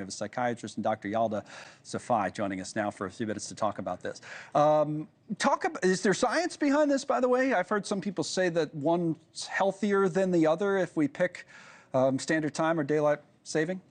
We have a psychiatrist and Dr. Yalda Safai joining us now for a few minutes to talk about this. Is there science behind this, by the way? I've heard some people say that one's healthier than the other if we pick standard time or daylight saving.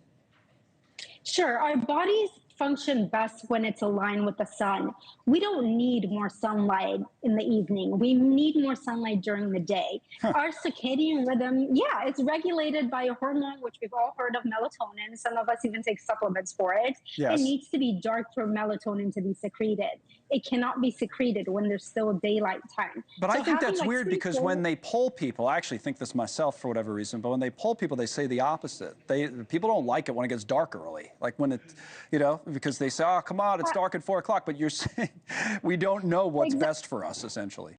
Sure. Our bodies function best when it's aligned with the sun. We don't need more sunlight in the evening. We need more sunlight during the day. Our circadian rhythm, it's regulated by a hormone, which we've all heard of, melatonin. Some of us even take supplements for it. Yes. It needs to be dark for melatonin to be secreted. It cannot be secreted when there's still daylight time. But I think that's weird because when they poll people, I actually think this myself for whatever reason, but when they poll people, they say the opposite. People don't like it when it gets dark early, like when it, because they say, oh, come on, it's dark at 4 o'clock. But you're saying we don't know what's best for us, essentially.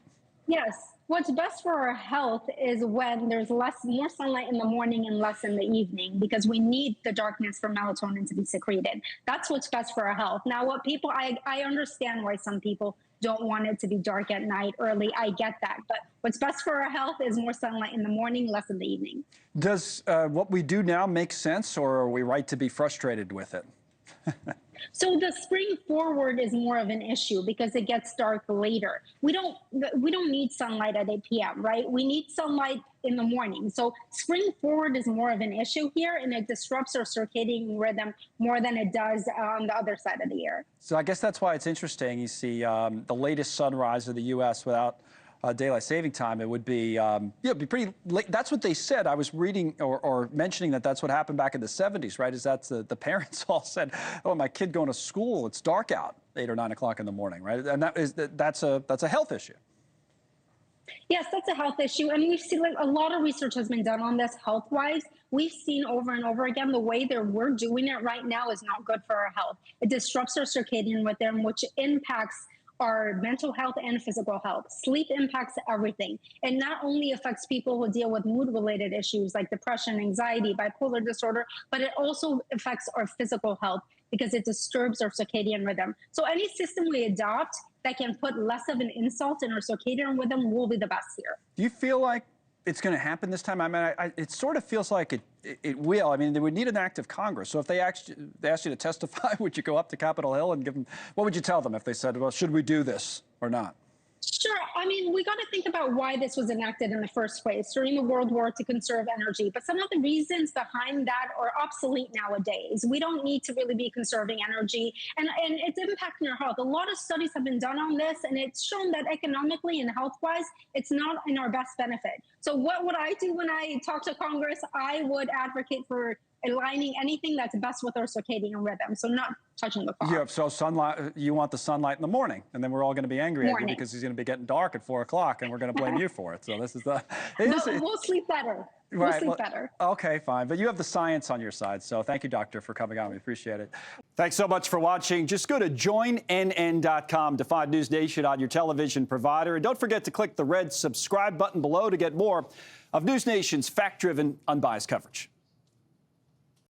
Yes. What's best for our health is when there's more sunlight in the morning and less in the evening, because we need the darkness for melatonin to be secreted. That's what's best for our health. Now, I understand why some people don't want it to be dark at night early. I get that. But what's best for our health is more sunlight in the morning, less in the evening. Does what we do now make sense, or are we right to be frustrated with it? So the spring forward is more of an issue because it gets dark later. We don't need sunlight at 8 p.m., right? We need sunlight in the morning. So spring forward is more of an issue here, and it disrupts our circadian rhythm more than it does on the other side of the year. So I guess that's why it's interesting. You see the latest sunrise of the U.S. without daylight saving time, it would be, it'd be pretty late. That's what they said. I was reading or mentioning that's what happened back in the 70s, right? Is that the parents all said, oh, my kid going to school, it's dark out 8 or 9 o'clock in the morning, right? And that's a health issue. Yes, that's a health issue. And we've seen a lot of research has been done on this health-wise. We've seen over and over again the way that we're doing it right now is not good for our health. It disrupts our circadian rhythm, which impacts our mental health and physical health. Sleep impacts everything. It not only affects people who deal with mood-related issues like depression, anxiety, bipolar disorder, but it also affects our physical health because it disturbs our circadian rhythm. So any system we adopt that can put less of an insult in our circadian rhythm will be the best here. Do you feel like it's going to happen this time? I mean, it sort of feels like it will. I mean, they would need an act of Congress. So if they asked you to testify, would you go up to Capitol Hill and give them, what would you tell them if they said, well, should we do this or not? Sure. I mean, we got to think about why this was enacted in the first place during the World War to conserve energy. But some of the reasons behind that are obsolete nowadays. We don't need to really be conserving energy, and it's impacting our health. A lot of studies have been done on this, and it's shown that economically and health-wise, it's not in our best benefit. So what would I do when I talk to Congress? I would advocate for aligning anything that's best with our circadian rhythm, so not touching the clock. Yeah, so sunlight, you want the sunlight in the morning, and then we're all going to be angry at you because it's going to be getting dark at 4 o'clock, and we're going to blame you for it. So this is the... We'll sleep better. We'll sleep better. Okay, fine. But you have the science on your side, so thank you, Doctor, for coming on. We appreciate it. Thanks so much for watching. Just go to joinnn.com to find News Nation on your television provider. And don't forget to click the red subscribe button below to get more of News Nation's fact-driven, unbiased coverage.